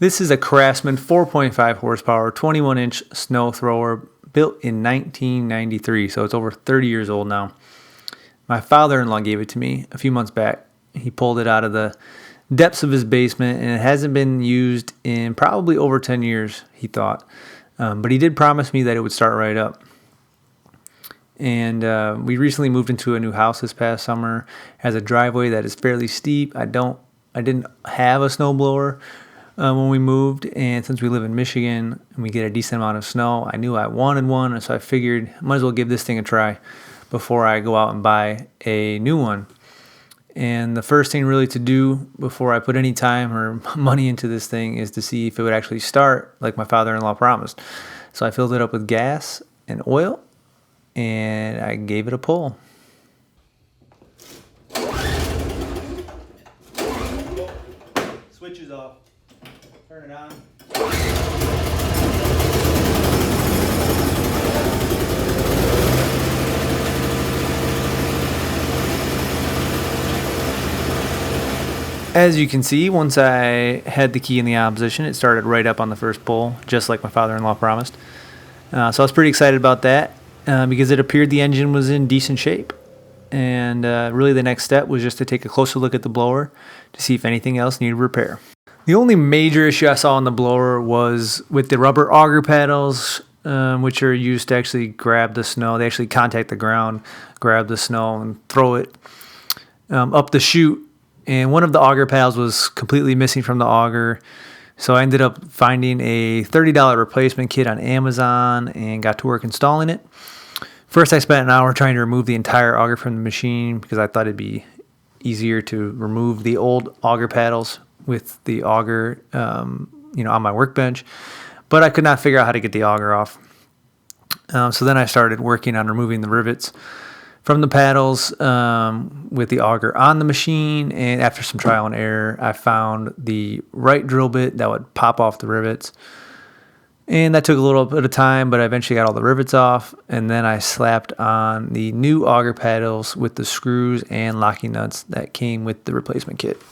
This is a Craftsman 4.5 horsepower, 21-inch snow thrower built in 1993, so it's over 30 years old now. My father-in-law gave it to me a few months back. He pulled it out of the depths of his basement, and it hasn't been used in probably over 10 years, he thought. But he did promise me that it would start right up. And we recently moved into a new house this past summer. It has a driveway that is fairly steep. I didn't have a snowblower when we moved, and since we live in Michigan and we get a decent amount of snow, I knew I wanted one, and so I figured I might as well give this thing a try before I go out and buy a new one. And the first thing really to do before I put any time or money into this thing is to see if it would actually start like my father-in-law promised. So I filled it up with gas and oil, and I gave it a pull. Switch is off. Turn it on. As you can see, once I had the key in the on position, it started right up on the first pull, just like my father-in-law promised. So I was pretty excited about that because it appeared the engine was in decent shape. And really the next step was just to take a closer look at the blower to see if anything else needed repair. The only major issue I saw on the blower was with the rubber auger paddles, which are used to actually grab the snow. They actually contact the ground, grab the snow, and throw it up the chute. And one of the auger paddles was completely missing from the auger. So I ended up finding a $30 replacement kit on Amazon and got to work installing it. First, I spent an hour trying to remove the entire auger from the machine because I thought it'd be easier to remove the old auger paddles with the auger, on my workbench. But I could not figure out how to get the auger off. So then I started working on removing the rivets from the paddles with the auger on the machine, and after some trial and error, I found the right drill bit that would pop off the rivets. And that took a little bit of time, but I eventually got all the rivets off, and then I slapped on the new auger paddles with the screws and locking nuts that came with the replacement kit.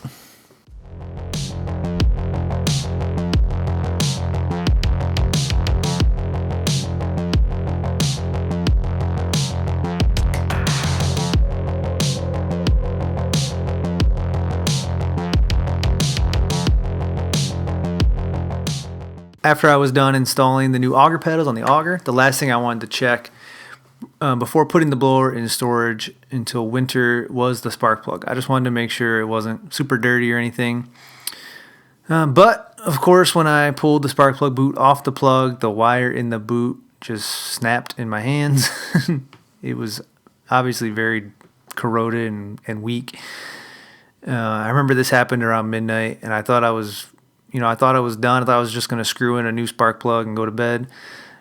After I was done installing the new auger paddles on the auger, the last thing I wanted to check before putting the blower in storage until winter was the spark plug. I just wanted to make sure it wasn't super dirty or anything. But, of course, when I pulled the spark plug boot off the plug, the wire in the boot just snapped in my hands. It was obviously very corroded and weak. I remember this happened around midnight, and I thought I was done. I thought I was just going to screw in a new spark plug and go to bed.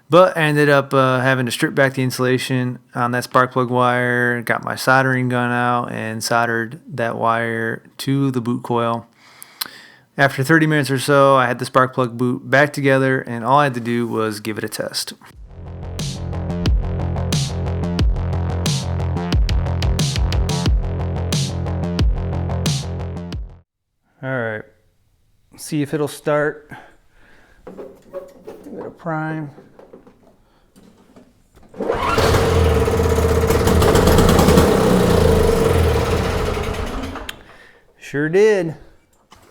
But I ended up having to strip back the insulation on that spark plug wire, got my soldering gun out, and soldered that wire to the boot coil. After 30 minutes or so, I had the spark plug boot back together, and all I had to do was give it a test. All right. See if it'll start. Give it a prime. Sure did.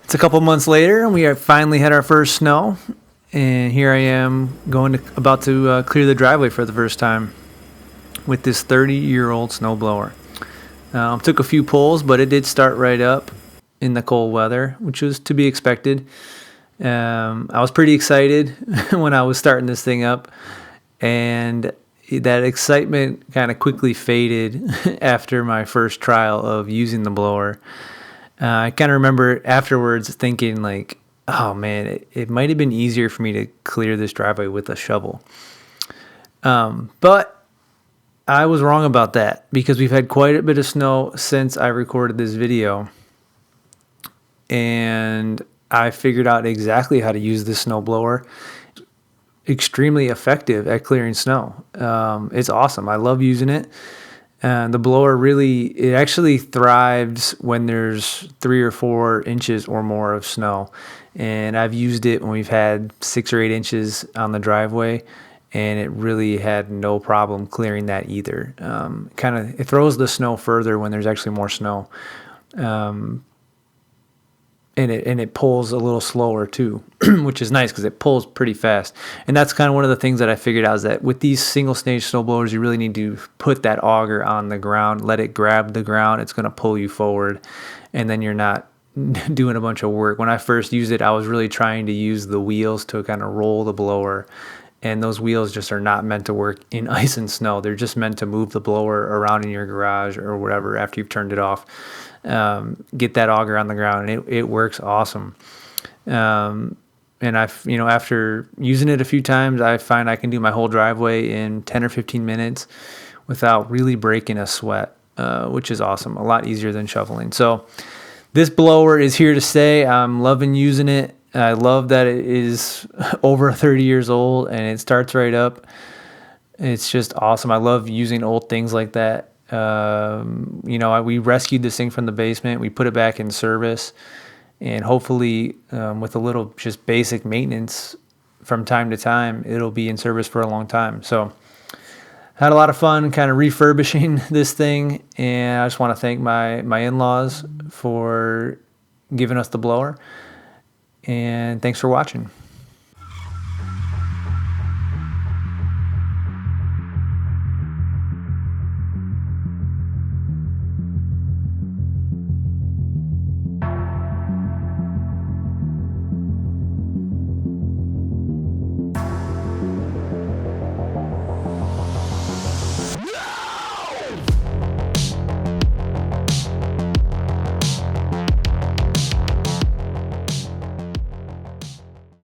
It's a couple months later, and we have finally had our first snow. And here I am about to clear the driveway for the first time with this 30-year-old snowblower. Took a few pulls, but it did start right up in the cold weather, which was to be expected. I was pretty excited when I was starting this thing up, and that excitement kind of quickly faded after my first trial of using the blower. I kind of remember afterwards thinking like, oh man, it might have been easier for me to clear this driveway with a shovel. But I was wrong about that because we've had quite a bit of snow since I recorded this video. And I figured out exactly how to use this snowblower. Extremely effective at clearing snow. It's awesome. I love using it. The blower it actually thrives when there's 3 or 4 inches or more of snow. And I've used it when we've had 6 or 8 inches on the driveway, and it really had no problem clearing that either. It throws the snow further when there's actually more snow. And it pulls a little slower too, which is nice because it pulls pretty fast. And that's kind of one of the things that I figured out, is that with these single stage snow blowers, you really need to put that auger on the ground, let it grab the ground. It's going to pull you forward, and then you're not doing a bunch of work. When I first used it, I was really trying to use the wheels to kind of roll the blower, and those wheels just are not meant to work in ice and snow. They're just meant to move the blower around in your garage or whatever after you've turned it off. Get that auger on the ground, and it works awesome. And after using it a few times, I find I can do my whole driveway in 10 or 15 minutes without really breaking a sweat, which is awesome. A lot easier than shoveling. So this blower is here to stay. I'm loving using it. I love that it is over 30 years old and it starts right up. It's just awesome. I love using old things like that. We rescued this thing from the basement. We put it back in service, and hopefully with a little just basic maintenance from time to time, it'll be in service for a long time. So had a lot of fun kind of refurbishing this thing, and I just want to thank my in-laws for giving us the blower, and thanks for watching.